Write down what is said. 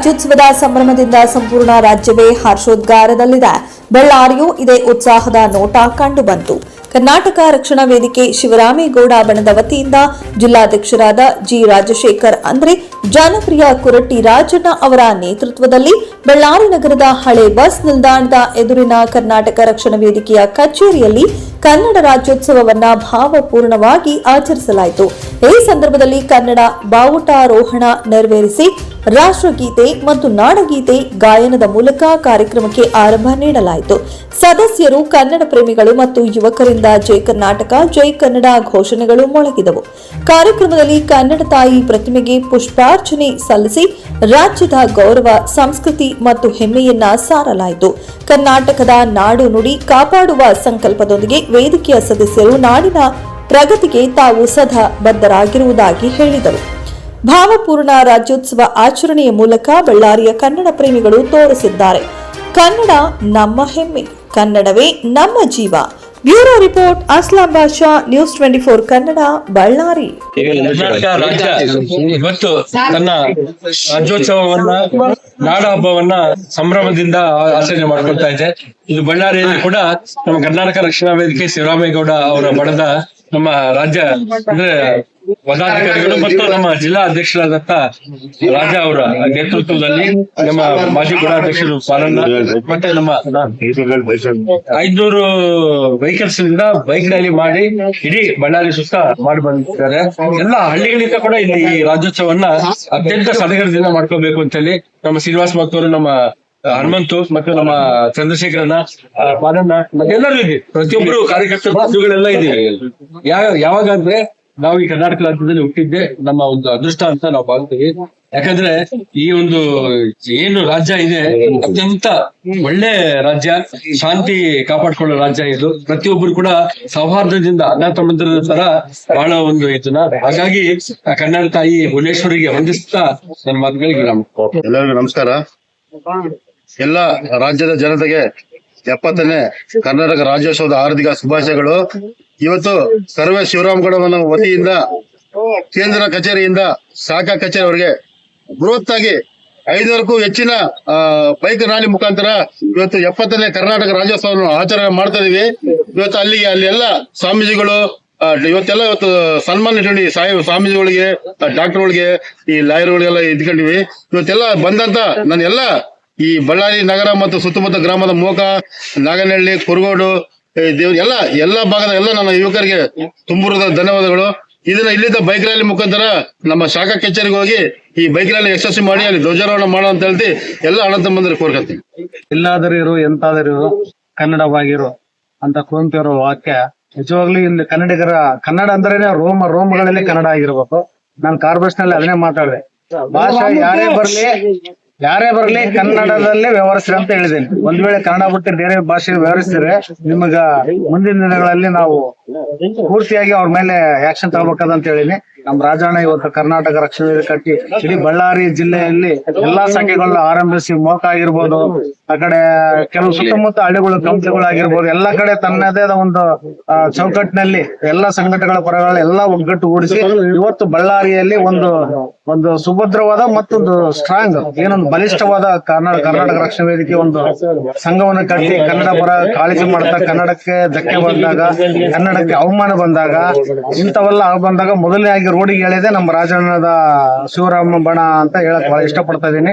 ರಾಜ್ಯೋತ್ಸವದ ಸಂಭ್ರಮದಿಂದ ಸಂಪೂರ್ಣ ರಾಜ್ಯವೇ ಹರ್ಷೋದ್ಗಾರದಲ್ಲಿದೆ. ಬಳ್ಳಾರಿಯೂ ಇದೇ ಉತ್ಸಾಹದ ನೋಟ ಕಂಡುಬಂತು. ಕರ್ನಾಟಕ ರಕ್ಷಣಾ ವೇದಿಕೆ ಶಿವರಾಮೇಗೌಡ ಬಣದ ವತಿಯಿಂದ ಜಿಲ್ಲಾಧ್ಯಕ್ಷರಾದ ಜಿ ರಾಜಶೇಖರ್ ಅಂದ್ರೆ ಜನಪ್ರಿಯ ಕುರಟ್ಟಿ ರಾಜಣ್ಣ ಅವರ ನೇತೃತ್ವದಲ್ಲಿ ಬಳ್ಳಾರಿ ನಗರದ ಹಳೆ ಬಸ್ ನಿಲ್ದಾಣದ ಎದುರಿನ ಕರ್ನಾಟಕ ರಕ್ಷಣಾ ವೇದಿಕೆಯ ಕಚೇರಿಯಲ್ಲಿ ಕನ್ನಡ ರಾಜ್ಯೋತ್ಸವವನ್ನ ಭಾವಪೂರ್ಣವಾಗಿ ಆಚರಿಸಲಾಯಿತು. ಈ ಸಂದರ್ಭದಲ್ಲಿ ಕನ್ನಡ ಬಾವುಟಾರೋಹಣ ನೆರವೇರಿಸಿ ರಾಷ್ಟ್ರಗೀತೆ ಮತ್ತು ನಾಡಗೀತೆ ಗಾಯನದ ಮೂಲಕ ಕಾರ್ಯಕ್ರಮಕ್ಕೆ ಆರಂಭ ನೀಡಲಾಯಿತು. ಸದಸ್ಯರು, ಕನ್ನಡ ಪ್ರೇಮಿಗಳು ಮತ್ತು ಯುವಕರಿಂದ ಜೈ ಕರ್ನಾಟಕ, ಜೈ ಕನ್ನಡ ಘೋಷಣೆಗಳು ಮೊಳಗಿದವು. ಕಾರ್ಯಕ್ರಮದಲ್ಲಿ ಕನ್ನಡ ತಾಯಿ ಪ್ರತಿಮೆಗೆ ಪುಷ್ಪಾರ್ಚನೆ ಸಲ್ಲಿಸಿ ರಾಜ್ಯದ ಗೌರವ, ಸಂಸ್ಕೃತಿ ಮತ್ತು ಹೆಮ್ಮೆಯನ್ನ ಸಾರಲಾಯಿತು. ಕರ್ನಾಟಕದ ನಾಡು ನುಡಿ ಕಾಪಾಡುವ ಸಂಕಲ್ಪದೊಂದಿಗೆ ವೇದಿಕೆಯ ಸದಸ್ಯರು ನಾಡಿನ ಪ್ರಗತಿಗೆ ತಾವು ಸದಾ ಬದ್ಧರಾಗಿರುವುದಾಗಿ ಹೇಳಿದರು. ಭಾವಪೂರ್ಣ ರಾಜ್ಯೋತ್ಸವ ಆಚರಣೆಯ ಮೂಲಕ ಬಳ್ಳಾರಿಯ ಕನ್ನಡ ಪ್ರೇಮಿಗಳು ತೋರಿಸಿದ್ದಾರೆ. ಕನ್ನಡ ನಮ್ಮ ಹೆಮ್ಮೆ, ಕನ್ನಡವೇ ನಮ್ಮ ಜೀವ. Bureau report, Aslam Basha, news 24 Kannada, Ballari. Karnataka ರಾಜ್ಯ ಇವತ್ತು ತನ್ನ ರಾಜ್ಯೋತ್ಸವವನ್ನ, ನಾಡ ಹಬ್ಬವನ್ನ ಸಂಭ್ರಮದಿಂದ ಆಚರಣೆ ಮಾಡ್ಕೊಳ್ತಾ ಇದೆ. ಇದು ಬಳ್ಳಾರಿಯಲ್ಲಿ ಕೂಡ ನಮ್ಮ ಕರ್ನಾಟಕ ರಕ್ಷಣಾ ವೇದಿಕೆ ಶಿವರಾಮೇಗೌಡ ಅವರ ಬಣದ ನಮ್ಮ ರಾಜ್ಯ ಅಂದ್ರೆ ಪದಾಧಿಕಾರಿಗಳು ಮತ್ತು ನಮ್ಮ ಜಿಲ್ಲಾ ಅಧ್ಯಕ್ಷರಾದಂತ ರಾಜ ಅವರ ನೇತೃತ್ವದಲ್ಲಿ ನಮ್ಮ ಮಾಜಿ ಗುಣಾಧ್ಯಕ್ಷರು ಪಾಲನ್ನ ಮತ್ತೆ ನಮ್ಮ 500 ವೆಹಿಕಲ್ಸ್ ನಿಂದ ಬೈಕ್ ರ್ಯಾಲಿ ಮಾಡಿ ಇಡೀ ಬಳ್ಳಾರಿ ಸುತ್ತ ಮಾಡಿ ಬಂದಿದ್ದಾರೆ. ಎಲ್ಲ ಹಳ್ಳಿಗಳಿಂದ ಕೂಡ ಇಲ್ಲಿ ಈ ರಾಜ್ಯೋತ್ಸವನ್ನ ಅತ್ಯಂತ ಸಡಗರದಿಂದ ಮಾಡ್ಕೋಬೇಕು ಅಂತ ಹೇಳಿ ನಮ್ಮ ಶ್ರೀನಿವಾಸ ಭಕ್ತರು, ನಮ್ಮ ಹನುಮಂತು ಮತ್ತು ನಮ್ಮ ಚಂದ್ರಶೇಖರನ, ಪಾಲನ್ನ ಮತ್ತೆಲ್ಲರೂ ಇದೆ. ಪ್ರತಿಯೊಬ್ಬರು ಕಾರ್ಯಕರ್ತರುಗಳೆಲ್ಲ ಇದೀವಿ. ಯಾವಾಗ ಅಂದ್ರೆ ನಾವು ಈ ಕರ್ನಾಟಕ ರಾಜ್ಯದಲ್ಲಿ ಹುಟ್ಟಿದ್ದೆ ನಮ್ಮ ಒಂದು ಅದೃಷ್ಟ ಅಂತ ನಾವು ಭಾವಿಸ್ತೀವಿ. ಯಾಕಂದ್ರೆ ಈ ಒಂದು ಏನು ರಾಜ್ಯ ಇದೆ ಅತ್ಯಂತ ಒಳ್ಳೆ ರಾಜ್ಯ, ಶಾಂತಿ ಕಾಪಾಡ್ಕೊಳ್ಳೋ ರಾಜ್ಯ ಇದು. ಪ್ರತಿಯೊಬ್ಬರು ಕೂಡ ಸೌಹಾರ್ದದಿಂದ ಅಣ್ಣ ತಮ್ಮಂದಿರ ತರ ಬಹಳ ಒಂದು ಇದನ್ನ. ಹಾಗಾಗಿ ಕನ್ನಡ ತಾಯಿ ಭುವನೇಶ್ವರಿಗೆ ವಂದಿಸ್ತಾ ನನ್ನ ಮಾತುಗಳಿಗೆ ಎಲ್ಲರಿಗೂ ನಮಸ್ಕಾರ. ಎಲ್ಲ ರಾಜ್ಯದ ಜನತೆಗೆ 70ನೇ ಕರ್ನಾಟಕ ರಾಜ್ಯೋತ್ಸವದ ಹಾರ್ದಿಕ ಶುಭಾಶಯಗಳು. ಇವತ್ತು ಸರ್ವೆ ಶಿವರಾಮಗೌಡನ ವತಿಯಿಂದ ಕೇಂದ್ರ ಕಚೇರಿಯಿಂದ ಶಾಖಾ ಕಚೇರಿವರೆಗೆ ಬೃಹತ್ತಾಗಿ 500ಕ್ಕೂ ಹೆಚ್ಚಿನ ಬೈಕ್ ರ್ಯಾಲಿ ಮುಖಾಂತರ ಇವತ್ತು 70ನೇ ಕರ್ನಾಟಕ ರಾಜ್ಯೋತ್ಸವವನ್ನು ಆಚರಣೆ ಮಾಡ್ತಾ ಇದೀವಿ. ಇವತ್ತು ಅಲ್ಲಿ ಎಲ್ಲ ಸ್ವಾಮೀಜಿಗಳು ಇವತ್ತು ಸನ್ಮಾನ ಇಟ್ಕೊಂಡಿ ಸ್ವಾಮೀಜಿಗಳಿಗೆ, ಡಾಕ್ಟರ್ಗಳಿಗೆ, ಈ ಲಾಯರ್ಗಳಿಗೆಲ್ಲ ಇಟ್ಕೊಂಡಿವಿ. ಇವತ್ತೆಲ್ಲ ಬಂದಂತ ನಾನು ಈ ಬಳ್ಳಾರಿ ನಗರ ಮತ್ತು ಸುತ್ತಮುತ್ತ ಗ್ರಾಮದ ಮೋಕ, ನಾಗನಹಳ್ಳಿ, ಕುರುಗೋಡು, ದೇವ್ರ ಎಲ್ಲ ಭಾಗದ ನನ್ನ ಯುವಕರಿಗೆ ತುಂಬುರದ ಧನ್ಯವಾದಗಳು. ಇದನ್ನ ಇಲ್ಲಿದ್ದ ಬೈಕ್ ರ್ಯಾಲಿ ಮುಖಾಂತರ ನಮ್ಮ ಶಾಖಾ ಕಚೇರಿಗೆ ಹೋಗಿ ಈ ಬೈಕ್ ರ್ಯಾಲಿ ಯಶಸ್ವಿ ಮಾಡಿ ಅಲ್ಲಿ ಧ್ವಜಾರೋಹಣ ಮಾಡೋ ಅಂತ ಹೇಳ್ತಿ ಎಲ್ಲ ಅಣ್ಣ ತಮ್ಮಂದ್ರೆ ಕೋರ್ಕತ್ತೀನಿ. ಎಲ್ಲಾದರೂ ಇರು, ಎಂತಾದರೂ ಇರು, ಕನ್ನಡವಾಗಿರು ಅಂತ ಕುವೆಂಪು ವಾಕ್ಯ ನಿಜವಾಗ್ಲೂ ಇಲ್ಲಿ ಕನ್ನಡ ಅಂದ್ರೇನೆ ರೋಮಗಳಲ್ಲಿ ಕನ್ನಡ ಆಗಿರ್ಬೇಕು. ನಾನು ಕಾರ್ಪೊರೇಷನ್ ನಲ್ಲಿ ಅದನ್ನೇ ಮಾತಾಡಿದೆ. ಭಾಷೆ ಯಾರೇ ಬರ್ಲಿ ಕನ್ನಡದಲ್ಲೇ ವ್ಯವಹರಿಸ್ರಿ ಅಂತ ಹೇಳಿದ್ದೇನೆ. ಒಂದ್ ವೇಳೆ ಕನ್ನಡ ಬಿಟ್ಟು ಬೇರೆ ಭಾಷೆ ವ್ಯವಹರಿಸಿದ್ರೆ ನಿಮಗ ಮುಂದಿನ ದಿನಗಳಲ್ಲಿ ನಾವು ಪೂರ್ತಿಯಾಗಿ ಅವ್ರ ಮೇಲೆ ಆಕ್ಷನ್ ತಗೋಬೇಕಂತ ಹೇಳಿನಿ. ನಮ್ ರಾಜಣ್ಣ ಇವತ್ತು ಕರ್ನಾಟಕ ರಕ್ಷಣಾ ವೇದಿಕೆ ಕಟ್ಟಿ ಇಡೀ ಬಳ್ಳಾರಿ ಜಿಲ್ಲೆಯಲ್ಲಿ ಎಲ್ಲಾ ಸಂಖ್ಯೆಗಳನ್ನ ಆರಂಭಿಸಿ ಮೋಕ ಆಗಿರ್ಬೋದು, ಆ ಕಡೆ ಕೆಲವು ಸುತ್ತಮುತ್ತ ಹಳ್ಳಿಗಳು, ಕಂಪ್ನಿಗಳಾಗಿರ್ಬೋದು, ಎಲ್ಲಾ ಕಡೆ ತನ್ನದೇ ಆದ ಒಂದು ಚೌಕಟ್ಟಿನಲ್ಲಿ ಎಲ್ಲಾ ಸಂಘಟನೆಗಳ ಪರಗಳ ಎಲ್ಲಾ ಒಗ್ಗಟ್ಟುಗೂಡಿಸಿ ಇವತ್ತು ಬಳ್ಳಾರಿಯಲ್ಲಿ ಒಂದು ಸುಭದ್ರವಾದ ಮತ್ತೊಂದು ಸ್ಟ್ರಾಂಗ್ ಏನೊಂದು ಬಲಿಷ್ಠವಾದ ಕರ್ನಾಟಕ ರಕ್ಷಣಾ ವೇದಿಕೆ ಒಂದು ಸಂಘವನ್ನು ಕಟ್ಟಿ ಕನ್ನಡ ಪರ ಕಾಳಜಿ ಮಾಡ್ತಾ, ಕನ್ನಡಕ್ಕೆ ಧಕ್ಕೆ ಬಂದಾಗ, ಕನ್ನಡಕ್ಕೆ ಅವಮಾನ ಬಂದಾಗ, ಇಂಥವೆಲ್ಲ ಬಂದಾಗ ಮೊದಲನೇ ಆಗಿ ರೋಡಿಗೆ ಹೇಳಿದೆ ನಮ್ಮ ರಾಜಣ್ಣದ ಶಿವರಾಮ ಬಣ ಅಂತ ಹೇಳಕ್ ಬಹಳ ಇಷ್ಟಪಡ್ತಾ ಇದ್ದೀನಿ.